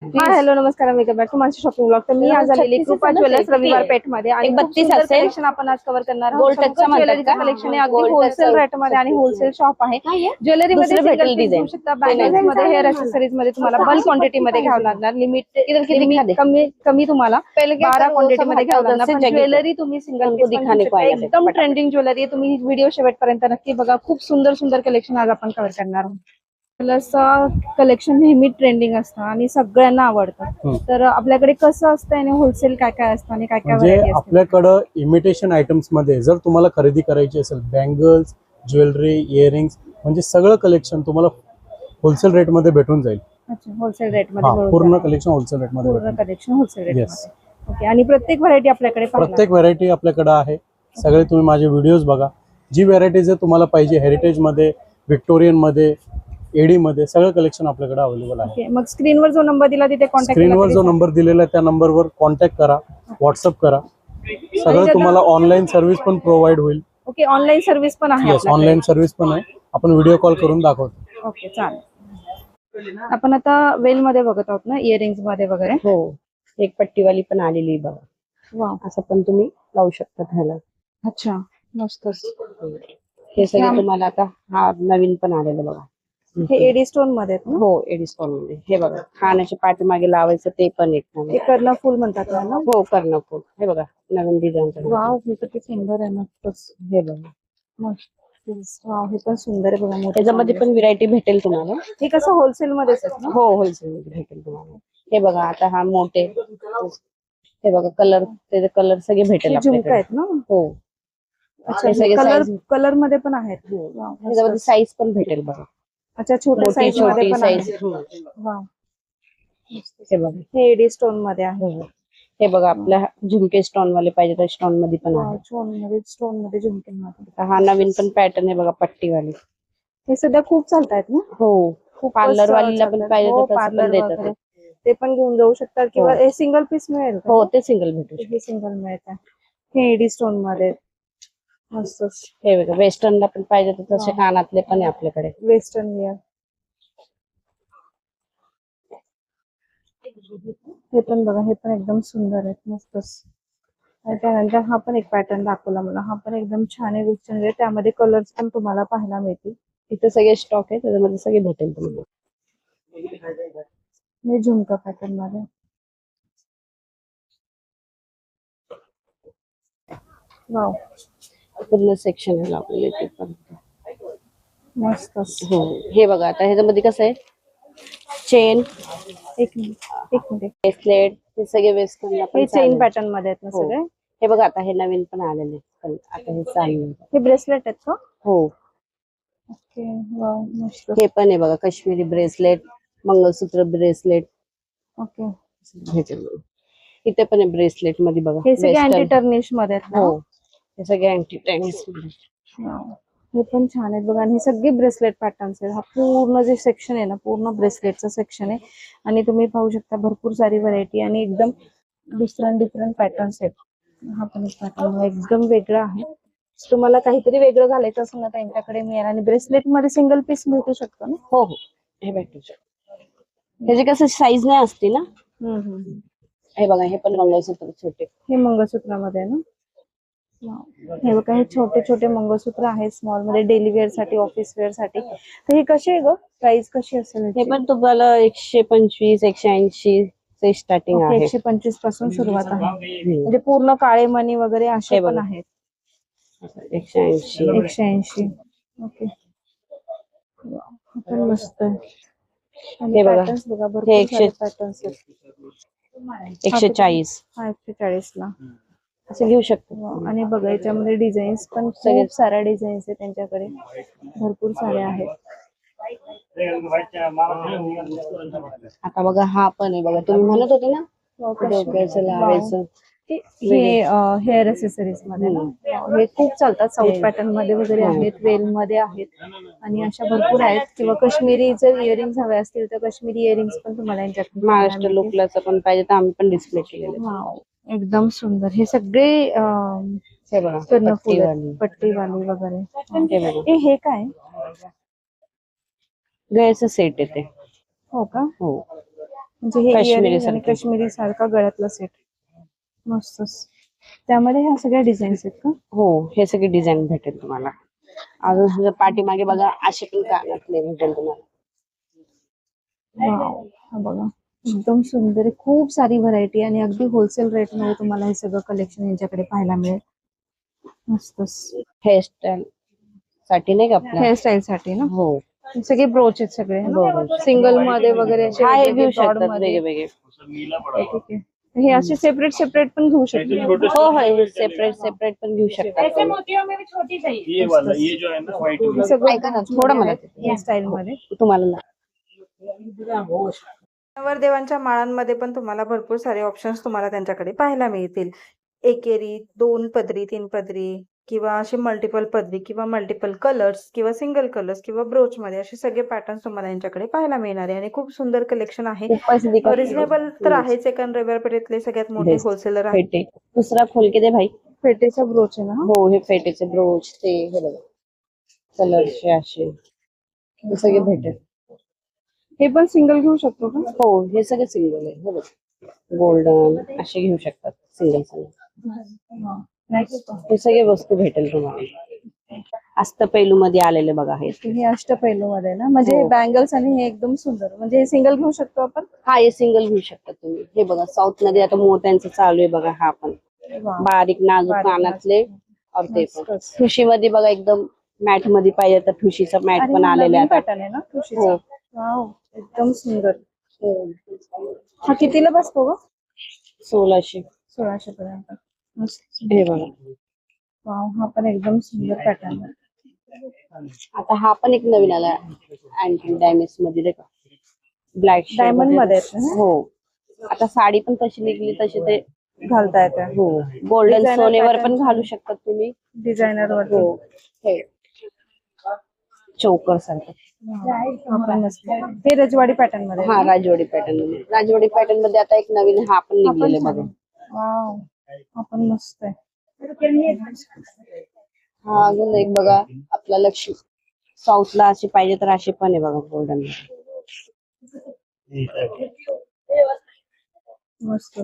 हा हॅलो नमस्कार, welcome back to माझी शॉपिंग ब्लॉग. तर मी आज आलेली कृपा ज्वेलर्स रविवार पेठ मध्ये आणि 32 कलेक्शन आपण आज कव्हर करणार आहोत. ज्वेलरीचं कलेक्शन आहे अगदी होलसेल रेट मध्ये आणि होलसेल शॉप आहे. ज्वेलरी मध्ये सिंगल पीस घेऊ शकता, बँगल्स मध्ये, हेअर एक्सेसरीज मध्ये तुम्हाला बल्क क्वांटिटी मध्ये घ्यावं लागणार. लिमिट कमी तुम्हाला 12 क्वांटिटी मध्ये घ्यावं लागणार. पण ज्वेलरी तुम्ही सिंगल पीस एकदम ट्रेंडिंग ज्वेलरी आहे. तुम्ही व्हिडिओ शेवटपर्यंत नक्की बघा. खूप सुंदर सुंदर कलेक्शन आज आपण कव्हर करणार आहोत. कलेक्शन नेहमी ट्रेंडिंग असतं आणि सगळ्यांना आवडतं. तर आपल्याकडे कसं असतं आणि होलसेल काय काय असतं आणि काय काय म्हणजे आपल्याकडे इमिटेशन आयटम्स मध्ये जर तुम्हाला खरेदी करायची असेल, बँगल्स, ज्वेलरी, इयरिंग्स, म्हणजे सगळं कलेक्शन तुम्हाला होलसेल रेट मध्ये भेटून जाईल. अच्छा, होलसेल रेट मध्ये पूर्ण कलेक्शन होलसेल रेट मध्ये ओके. आणि प्रत्येक व्हरायटी आपल्याकडे प्रत्येक व्हरायटी आपल्याकडे आहे. सगळे तुम्ही माझे व्हिडिओज बघा. जी व्हरायटी जर तुम्हाला पाहिजे, हेरिटेज मध्ये, व्हिक्टोरियन मध्ये, एडी मध्ये, सगळं कलेक्शन आपल्याकडे अवेलेबल आहे. मग स्क्रीनवर जो नंबर दिला तिथे कॉन्टॅक्ट स्क्रीनवर जो नंबर दिलेला आहे त्या नंबरवर कॉन्टॅक्ट करा, व्हॉट्सअप करा. सगळं तुम्हाला ऑनलाईन सर्व्हिस पण प्रोव्हाइड होईल. ओके, ऑनलाईन सर्व्हिस पण आहे. ऑनलाईन सर्व्हिस पण आहे. आपण व्हिडिओ कॉल करून दाखवतो. ओके, चालेल. आपण आता वेल मध्ये बघत आहोत ना, इयरिंग्स मध्ये वगैरे. हो, एक पट्टीवाली पण आलेली बघा. वा, असं पण तुम्ही लावू शकता ह्याला. अच्छा, मस्त. हे सगळे तुम्हाला आता हा नवीन पण आलेलं बघा. हे एडी स्टोन मध्ये आहेत ना? हो, एडी स्टोन मध्ये. हे बघा, खाण्याच्या पाठीमागे लावायचं ते पण एक हे कर्णफूल म्हणतात ना? हो, कर्णफूल. हे बघा, नवीन डिझाइन. वाव, हे किती सुंदर आहे. मस्तच. हे बघा, मस्त. वाव, हे पण सुंदर आहे बघा. त्याच्यामध्ये पण व्हरायटी भेटेल तुम्हाला. हे कसं होलसेल मध्ये ना? हो, होलसेल मध्ये भेटेल तुम्हाला. हे बघा, आता हा मोठे, हे बघा कलर, त्याचे कलर सगळे भेटेल झुमका आहेत ना? हो. अच्छा, कलर मध्ये पण आहेत. त्याच्यामध्ये साईज पण भेटेल बघा. अच्छा, छोटी साईज मध्ये पण आहे. वाव, हे बघा, हे एडी स्टोन मध्ये आहे. हे बघा, आपल्या झुमके स्टोन वाले पाहिजे तर स्टोन मध्ये पण आहे. स्टोन मध्ये झुमके मध्ये. हा नवीन पण पॅटर्न आहे बघा, पट्टीवाली. हे सध्या खूप चालतायत ना? हो, पार्लर वालीला पण पाहिजे तर तसं पण देतात. ते पण घेऊन जाऊ शकतात किंवा सिंगल पीस मिळेल. हो, ते सिंगल भेटू. सिंगल मिळतं. हे एडी स्टोन मध्ये मस्त. हे बघा, वेस्टर्नला पण पाहिजे तर तसे कानातले पण आहे आपल्याकडे. Western wear. हे पण बघा, हे पण एकदम सुंदर आहे. मस्तच. त्यानंतर हा पण एक पॅटर्न दाखवला मला. हा पण एकदम छान आहे. वेस्टर्न वेअर, त्यामध्ये कलर्स पण तुम्हाला पाहायला मिळतील. इथे सगळे स्टॉक आहे, त्याच्यामध्ये सगळे भेटेल तुम्हाला. हे झुमका पॅटर्न मध्ये. वाव, पूर्ण सेक्शन आहे आपल्याला इथे पण. मस्त. हो, हे बघा, आता ह्याच्यामध्ये कसं आहे, चेन, एक मिनिट, ब्रेसलेट, हे सगळे वेस्टर्नला पण चेन पॅटर्न मध्ये आहेत ना सगळे? हे बघा, आता हे नवीन पण आलेले आता हे चालू. हे ब्रेसलेट आहेत का? हो. ओके, वाव, मस्त. हे पण आहे बघा, काश्मीरी ब्रेसलेट, मंगळसूत्र ब्रेसलेट. ओके, इथे पण आहे ब्रेसलेट मध्ये बघा. हे सगळे अँटी टर्निश मध्ये आहेत ना? हो, हे सगळे अँटी टर्निश मध्ये. हे पण छान आहेत बघा. आणि हे सगळे ब्रेसलेट पॅटर्न्स आहेत. हा पूर्ण जे सेक्शन आहे ना, पूर्ण ब्रेसलेटचं सेक्शन आहे. आणि तुम्ही पाहू शकता भरपूर सारी व्हरायटी आणि एकदम डिफरंट पॅटर्न्स आहेत. हा पण एक पॅटर्न एकदम वेगळा आहे. तुम्हाला काहीतरी वेगळं घालायचं असेल ना, त्यांच्याकडे मिळेल. आणि ब्रेसलेट मध्ये सिंगल पीस मिळू शकतो ना? हो हो, हे भेटू शकतो. ह्याची कसं साईज नाही असते ना. हे बघा, हे पण मंगळसूत्र छोटे. हे मंगळसूत्रामध्ये ना? हे बघा, हे छोटे छोटे मंगळसूत्र आहेत स्मॉल मध्ये, डेली वेअर साठी, ऑफिस वेअर साठी. तर हे कसे आहे ग, प्राइस कशी असेल? हे पण तुम्हाला 125, 180 चे स्टार्टिंग आहे. 125 पासून सुरुवात आहे. म्हणजे पूर्ण काळे मणी वगैरे असे पण आहेत. 180. ओके, पण मस्त आहे. हे बघा, हे 140. हा 140 ला असं घेऊ शकतो. आणि बघा, याच्यामध्ये डिझाईन्स पण खूप साऱ्या डिझाईन्स आहेत त्यांच्याकडे, भरपूर सारे आहेत. आता बघा, हा पण आहे बघा, तुम्ही म्हणत होते ना लावायचं. हे हेअर एक्सेसरीज मध्ये ना, हे खूप चालतात. साऊथ पॅटर्न मध्ये वगैरे आहेत, वेल मध्ये आहेत आणि अशा भरपूर आहेत. किंवा काश्मीरी जर इयरिंग्स हवे असतील तर काश्मीरी इयरिंग्स पण तुम्हाला यांच्यात. महाराष्ट्र लुकला पण पाहिजे तर आम्ही पण डिस्प्ले केलेले. एकदम सुंदर. हे सगळे हे बघा, पट्टीवाली वगैरे. हे काय गळ्याचं सेट येते? हो का? हो. म्हणजे हे काश्मिरी earrings आणि सारखं. काश्मीरी सारखा गळ्यातला सेट मस्त. त्यामध्ये ह्या सगळ्या डिझाईन्स आहेत का? हो, हे सगळे डिझाईन भेटेल तुम्हाला. अजून पाठीमागे बघा असे पण कानातले भेटेल तुम्हाला. वाव, हा बघा एकदम सुंदर आहे. खूप सारी व्हरायटी आणि अगदी होलसेल रेट मध्ये तुम्हाला हे सगळं कलेक्शन यांच्याकडे पाहायला मिळेल. मस्त. हेअरस्टाईल साठी नाही का आपल्या. हेअरस्टाईल साठी ना? हो, सगळे ब्रोच आहेत सगळे बरोबर. सिंगल मध्ये वगैरे असे हा, हे वेगवेगळे घेऊ broad शकतात मध्ये. वेगळे. ठीक आहे. हे असे सेपरेट सेपरेट पण घेऊ शकतो. हो हो, सेपरेट पण घेऊ शकतात तुम्ही. ये वाला, ये जो है ना व्हाइट हे सगळं ऐका ना, थोडं मला या स्टाईल मध्ये. तुम्हाला नवरदेवांच्या माळांमध्ये पण तुम्हाला भरपूर सारे ऑप्शन्स तुम्हाला त्यांच्याकडे पाहायला मिळतील. एकेरी, 2 पदरी, 3 पदरी किंवा असे मल्टिपल पदरी किंवा मल्टिपल कलर्स किंवा सिंगल कलर्स किंवा ब्रोच मध्ये असे सगळे पॅटर्न्स तुम्हाला यांच्याकडे पाहायला मिळणार आहे आणि खूप सुंदर कलेक्शन आहे. रिझनेबल तर आहेच आहे, कारण रविवार पेठेतले सगळ्यात मोठे होलसेलर आहे. फेटे. दुसरा खोल के दे भाई. फेटेचा ब्रोच आहे ना? हो, हे फेटेचे ब्रोच ते हे बघा कलरचे असे हे सगळे भेटेल. हे पण सिंगल घेऊ शकतो का? हो, हे सगळे सिंगल आहे. हे बघा गोल्डन असे घेऊ शकतात सिंगल. हे सगळे वस्तू भेटेल तुम्हाला. अष्टपैलू मध्ये आलेले बघा हे. हे अष्टपैलू मध्ये ना, म्हणजे बँगल्स आणि हे एकदम सुंदर. म्हणजे हे सिंगल घेऊ शकतो आपण? हा, हे सिंगल घेऊ शकता तुम्ही. हे बघा साऊथ मध्ये आता मोत्यांचं चालू आहे बघा. हा पण बारीक नाजूक कानातले और ते पण ठुशी मध्ये बघा एकदम मॅट मध्ये पाहिजे तर ठुशीचा मॅट पण आलेला आहे आता. पॅटर्न आहे ना ठुशीचा? वाव, एकदम सुंदर. हा कितीला बसतो ग? 1600. 1600 पर्यंत. हे बघा. वाव, हा पण एकदम सुंदर पॅटर्न आहे. आता हा पण एक नवीन आला अँटी डायमंड्स मध्ये नाही का, ब्लॅक डायमंड मध्ये आहेत ना? हो, आता साडी पण तशी निघली तशी ते घालता येतं. हो, गोल्डन Designer सोनेवर pattern. पण घालू शकतात तुम्ही. डिझायनर वर. हो, हे चौकर सारखं. आपण मस्त. हे रजवाडी पॅटर्न मध्ये. हा, राजवाडी पॅटर्न मध्ये. राजवाडी पॅटर्न मध्ये आता एक नवीन हा पण निघलेला बघा. वाव, आपण मस्त आहे. हा, अजून एक बघा आपला लक्ष्मी साऊथला असे पाहिजे तर असे पण आहे बघा गोल्डन. मस्त.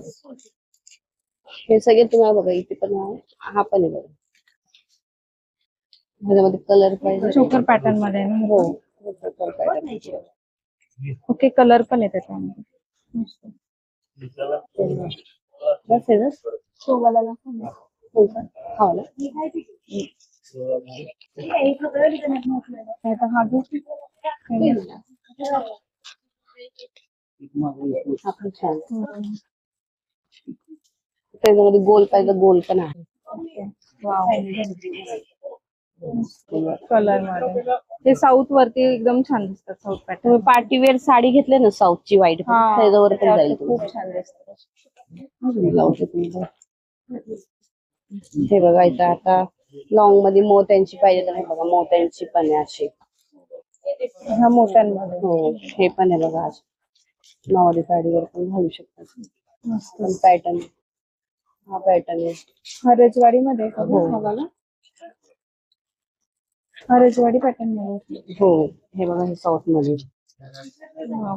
हे सगळे तुम्हाला बघा इथे पण आहे. हा पण आहे बघा. ह्याच्यामध्ये कलर पाहिजे. चोकर पॅटर्न मध्ये ना? हो, चोकर पॅटर्न. ओके, कलर पण आहे त्याच्यामध्ये. मस्त. बस आहे ना. शोभाला हा ना. हा घेऊ. हा पण छान. त्याच्यामध्ये गोल पाहिजे गोल पण आहे. कलर मध्ये हे साऊथ वरती एकदम छान दिसतात. South pattern. तुम्ही पार्टी वेअर साडी घेतली ना साऊथची व्हाईट, त्याच्यावर पण जाईल. खूप छान दिसतं. हे बघा इथं आता लॉंग मध्ये मोत्यांची पाहिजे तर हे बघा मोत्यांची पण आहे अशी. ह्या मोत्यांमध्ये. हो, हे पण आहे बघा नऊवारी साडीवर पण घालू शकतात. मस्त पॅटर्न. हा पॅटर्न आहे. हा रजवाडी मध्ये का? हो. हा रजवाडी पॅटर्न मध्ये. हो, हे बघा हे साऊथ मध्ये. वाव.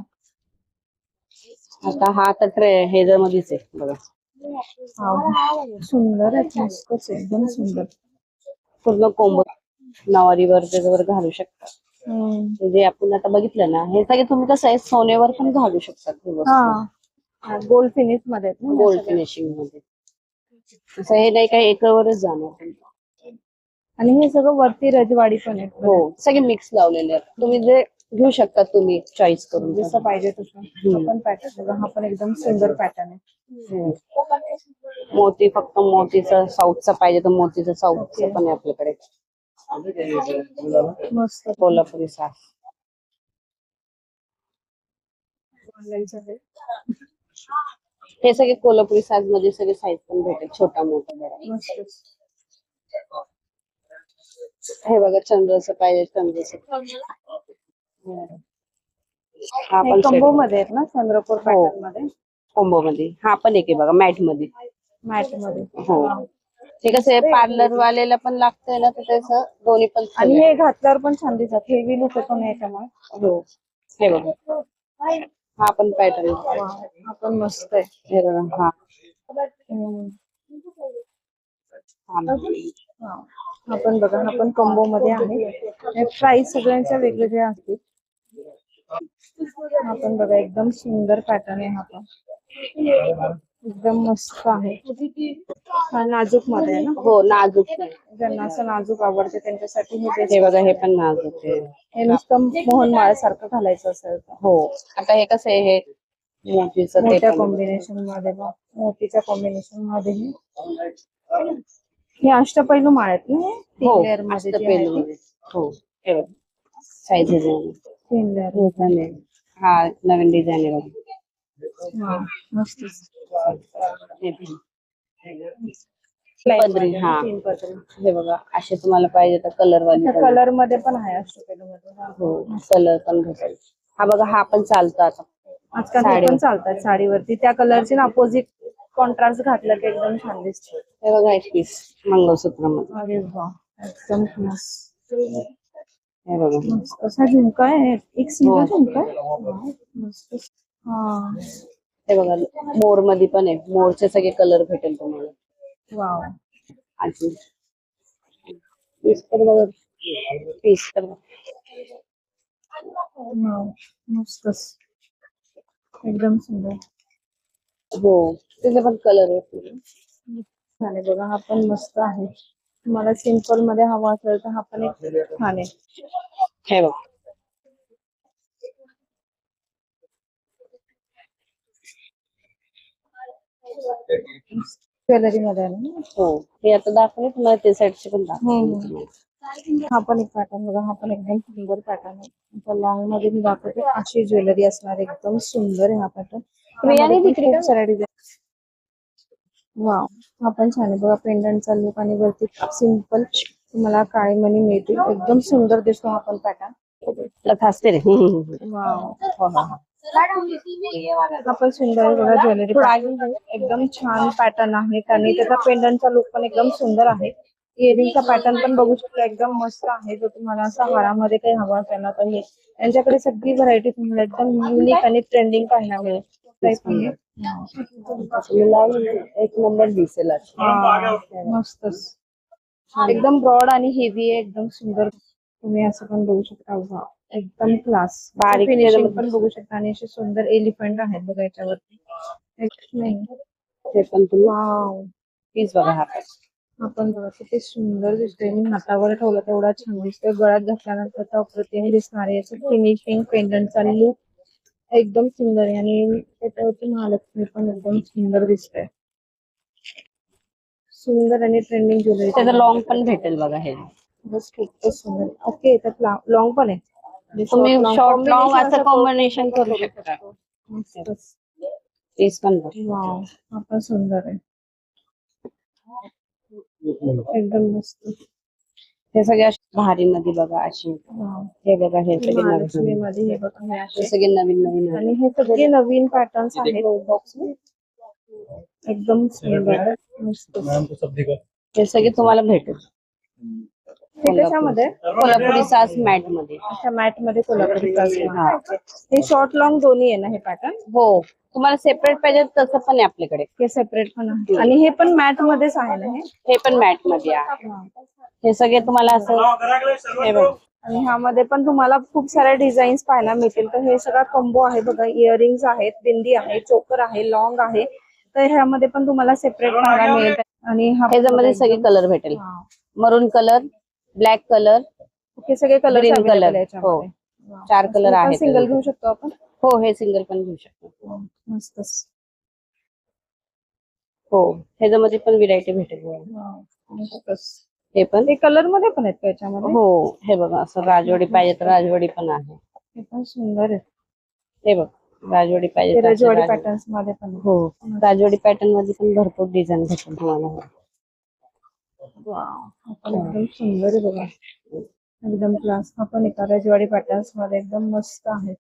आता हा तर हेजर मध्येच आहे बघा. सुंदर आहे. मस्तच, एकदम सुंदर. पूर्ण कोंबो नऊवारीवर त्याच्यावर घालू शकतात. म्हणजे आपण आता बघितलं ना हे सगळे तुम्ही कसं आहे सोन्यावर पण घालू शकतात. गोल्ड फिनिश मध्ये. गोल्ड फिनिशिंग मध्ये. असं हे नाही काय एकावरच जाणार. आणि हे सगळं वरती रजवाडी पण आहे. हो, सगळे मिक्स लावलेले आहेत. तुम्ही जे घेऊ शकता तुम्ही चॉईस करून जसं पाहिजे तसं. आपण पॅटर्न. हा पण एकदम सुंदर पॅटर्न आहे. मोती फक्त मोतीचं साऊथचा पाहिजे तर मोतीचं साऊथचं पण आहे आपल्याकडे. मस्त. कोल्हापुरी सास. हे सगळे कोल्हापुरी साज मध्ये सगळे साईज पण भेटेल छोटा मोठा. हे बघा चंद्राचं पाहिजे चंद्राचं. हा पण कॉम्बो मध्ये आहेत ना चंद्रपूर पॅटर्न मध्ये. कॉम्बो मध्ये हा पण एक आहे बघा मॅट मध्ये. मॅट मध्ये. हो, ते कसं आहे पार्लर वालेला पण लागतंय ना तर त्याचं दोन्ही पण. आणि हे घातल्यावर पण छान दिसतात. हेवी लुक येतो ना याच्यामुळे. हो, हे बघा हा पण पॅटर्न हा पण मस्त आहे. हे बघा हा हा पण बघा, हा पण कॉम्बो मध्ये आहे. प्राइस सगळ्यांच्या वेगवेगळ्या असतील. हा पण बघा एकदम सुंदर पॅटर्न आहे. हा पण एकदम मस्त आहे. हा नाजूक मध्ये आहे ना. हो नाजूक ज्यांना असं नाजूक आवडते त्यांच्यासाठी हे बेस्ट. हे बघा हे पण नाजूक आहे. हे नुसतं मोहनमाळ सारखं घालायचं असेल तर. हो आता हे कसं आहे हे मोतीचं ते मोठ्या पण. कॉम्बिनेशन मध्ये बघ, मोतीच्या कॉम्बिनेशन मध्ये हे अष्टपैलू माळ आहेत ना. हो 3 लेअर मध्ये जी आहे ती. हो हे बघा साईज डिझाईन 3 लेअर. हा नवीन डिझाईन आहे बघा. हा मस्त. पदरी हा 3 पदरी. हे बघा असे तुम्हाला पाहिजे तर कलर वाली कलर मध्ये पण आहे अष्टपैलू मध्ये. हो कलर पण भेटेल. हा बघा हा पण चालतो आता आजकाल हे पण चालतात साडीवरती. त्या कलरचे ना अपोजिट कॉन्ट्रास्ट घातलं की एकदम छान दिसते. हे बघा एक पीस मंगळसूत्र मध्ये. अरे वा एकदम मस्त. हे बघा कसा झुमका आहे. एक सिंगल झुमका आहे. मस्त. हा हे बघा मोर मध्ये पण आहे. मोरचे सगळे कलर भेटेल तुम्हाला. वाव. अजून पीस तर बघा पीस तर मस्तच एकदम सुंदर. हो त्याचे पण कलर आहे. छान बघा हा पण मस्त आहे. तुम्हाला सिंपल मध्ये हवा असेल तर हा पण एक छान आहे. हे बघा ज्वेलरी मध्ये आहे ना. हो हे आता दाखवले तुम्हाला ते साईडचे पण दाखवले. हा पण एक पॅटर्न बघा. हा पण एकदम सुंदर पॅटर्न आहे. आता लॉंग मध्ये मी दाखवते अशी ज्वेलरी असणार एकदम सुंदर आहे हा पॅटर्न. खूप साऱ्या डिझाईन. वाव हा पण छान आहे बघा. पेंडंटचा लुक आणि वरती सिंपल तुम्हाला काळे मणी मिळतील. एकदम सुंदर दिसतो हा पण पॅटर्न. खासते रे. वाव हा पण सुंदर आहे बघा ज्वेलरी. एकदम छान पॅटर्न आहे. आणि त्याचा पेंडंटचा लुक पण एकदम सुंदर आहे. इयरिंगचा पॅटर्न पण बघू शकता एकदम मस्त आहे. जर तुम्हाला असा हारामध्ये काही हवा असेल ना तर यांच्याकडे सगळी व्हरायटी तुम्हाला एकदम युनिक आणि ट्रेंडिंग पाहायला मिळेल. एक नंबर दिसेल. मस्तच एकदम ब्रॉड आणि हेवी आहे. एकदम सुंदर. तुम्ही असं पण बघू शकता. एकदम क्लास. बारीक फिनिशिंग पण बघू शकता. आणि असे सुंदर एलिफंट आहेत बघा याच्यावरती. ते पण तुम्ही वाव पीस बघा हा आपण बघा किती सुंदर दिसतोय. मी हातावर ठेवलं तेवढा छान दिसतोय. गळ्यात घातल्यानंतर अप्रतिम दिसणार आहे. याचं फिनिशिंग पेंडंटचा लुक एकदम सुंदर आहे. आणि त्याच्यावरती महालक्ष्मी पण एकदम सुंदर दिसतंय. सुंदर आणि ट्रेंडिंग ज्वेलरी. त्याचं लॉंग पण भेटेल बघा हे. बस खूपच सुंदर. ओके त्यात लॉंग पण आहे. तुम्ही शॉर्ट लॉंग असं कॉम्बिनेशन करू शकता. पीस पण वाव हा पण सुंदर आहे. एकदम मस्त. हे सगळे भारी मध्ये बघा अशी. हे बघा हे सगळे महालक्ष्मी मध्ये हे बघा हे सगळे नवीन नवीन आणि हे सगळे नवीन पॅटर्न्स आहेत बॉक्स मध्ये. एकदम सुंदर मस्त. हे सगळे तुम्हाला भेटेल. हे कशामध्ये. कोल्हापुरी सास मॅट मध्ये. अच्छा मॅट मध्ये कोल्हापुरी सास. हे शॉर्ट लॉंग दोन्ही आहे ना हे पॅटर्न. हो तुम्हाला सेपरेट पाहिजे तसं पण आहे आपल्याकडे. हे सेपरेट पण आहे. आणि हे पण मॅट मध्येच आहे ना हे पण मॅट मध्ये आहे. हे सगळे तुम्हाला असं हे बघ. आणि ह्यामध्ये पण तुम्हाला खूप साऱ्या डिझाईन्स पाहायला मिळतील. तर हे सगळा कॉम्बो आहे बघा. इयरिंग्स आहेत, बिंदी आहे, चोकर आहे, लॉंग आहे. तर ह्यामध्ये पण तुम्हाला सेपरेट पाहायला मिळेल. आणि ह्याच्यामध्ये सगळे कलर भेटेल. मरून कलर, ब्लॅक कलर, हे सगळे कलर ग्रीन कलर. हो 4 कलर आहेत. सिंगल घेऊ शकतो आपण. हो हे सिंगल पण घेऊ शकतो. मस्तच. हो ह्याच्यामध्ये पण व्हरायटी भेटेल. मस्तच. हे पण हे कलर मध्ये पण आहेत का याच्यामध्ये. हो हे बघा असं राजवाडी पाहिजे तर राजवाडी पण आहे. हे पण सुंदर आहे. हे बघ राजवाडी पाहिजे राजवाडी पॅटर्न्स मध्ये पण. हो राजवाडी पॅटर्न मध्ये पण भरपूर डिझाईन भेटेल तुम्हाला. एकदम सुंदर आहे बघा. एकदम क्लास. आपण एका राजवाडी पॅटर्न्स मध्ये एकदम मस्त आहे.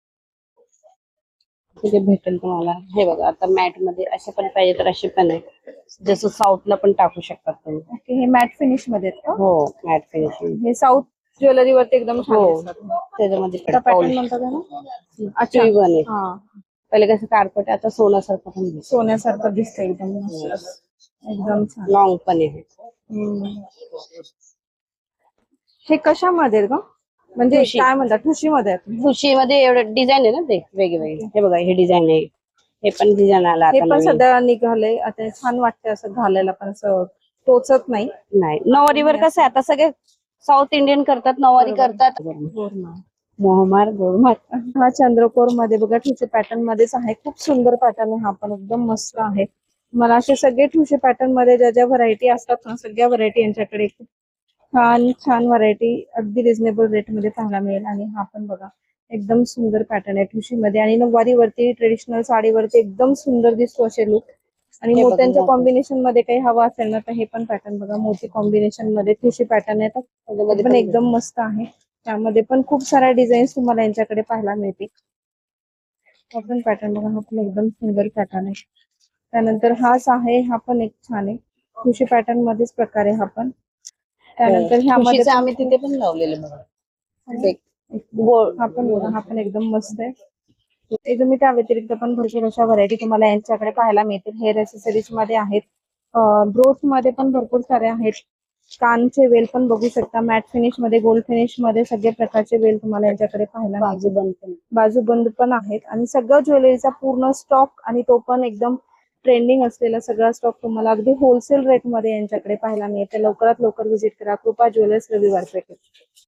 तिथे भेटेल तुम्हाला. हे बघा आता मॅट मध्ये असे पण पाहिजे तर असे पण आहे. जसं साऊथला पण टाकू शकतात तुम्ही. ओके हे मॅट फिनिश मध्ये आहेत का. हो मॅट फिनिशिंग. हे साऊथ ज्वेलरी वरती एकदम छान हो दिसतात. त्याच्यामध्ये पॅटर्न म्हणतात ना. अच्छा हा पहिले कसं कार्पेट, आता सोन्यासारखं पण दिसतं. सोन्यासारखं दिसतं एकदम मस्त. एकदम छान. लॉंग पण आहे. हे कशामध्ये ग? म्हणजे ठुशी. काय म्हणतात, ठुशीमध्ये आहेत? ठुशीमध्ये एवढं डिझाईन आहे ना ते वेगवेगळे. हे बघा, हे डिझाईन आहे, हे पण डिझाईन आला हे आता पण नवीन. सध्या निघाले आता, हे छान वाटतं असं घालायला, पण असं टोचत नाही. नाही, नऊवारीवर कसं आहे आता सगळे साऊथ इंडियन करतात, नऊवारी करतात. मोहमार गोळमार. हा चंद्रकोर मध्ये बघा, ठुशी पॅटर्न मध्येच आहे. खूप सुंदर पॅटर्न आहे हा पण, एकदम मस्त आहे. मला असे सगळे ठुशी पॅटर्न मध्ये ज्या ज्या व्हरायटी असतात ना, सगळ्या व्हरायटी यांच्याकडे खूप छान छान व्हरायटी अगदी रिझनेबल रेट मध्ये पाहायला मिळेल. आणि हा पण बघा, एकदम सुंदर पॅटर्न आहे ठुशी मध्ये, आणि नऊवारीवरती ट्रेडिशनल साडीवरती एकदम सुंदर दिसतो असे लुक. आणि हे बघा, मोत्यांच्या मोती. कॉम्बिनेशन मध्ये काही हवा असेल ना, तर हे पण पॅटर्न बघा, मोती कॉम्बिनेशन मध्ये ठुशी पॅटर्न येतात. त्याच्यामध्ये पण एकदम मस्त आहे. त्यामध्ये पण खूप साऱ्या डिझाईन्स तुम्हाला यांच्याकडे पाहायला मिळतील. हा पण पॅटर्न बघा, हा पण एकदम सुंदर पॅटर्न आहे. त्यानंतर हाच आहे, हा पण एक छान आहे, ठुशी पॅटर्न मध्येच प्रकार आहे हा पण. त्यानंतर ह्यामध्ये ठुशीचं आम्ही तिथे पण लावलेलं बघा. हा पण बघा, हा पण एकदम मस्त आहे. ते तुम्ही त्या व्यतिरिक्त पण भरपूर अशा व्हरायटी तुम्हाला यांच्याकडे पाहायला मिळतील. हेअर एक्सेसरीज मध्ये आहेत, ब्रोच मध्ये पण भरपूर सारे आहेत. कानचे वेल पण बघू शकता, मॅट फिनिश मध्ये, गोल्ड फिनिश मध्ये सगळे प्रकारचे वेल तुम्हाला यांच्याकडे पाहायला मिळतील. बाजूबंद. बाजूबंद पण आहेत. आणि सगळं ज्वेलरीचा पूर्ण स्टॉक, आणि तो पण एकदम ट्रेंडिंग असलेला सगळा स्टॉक तुम्हाला अगदी होलसेल रेट मध्ये यांच्याकडे पाहायला मिळते. लवकरात लवकर व्हिजिट करा कृपा ज्वेलर्स, रविवार पेठ.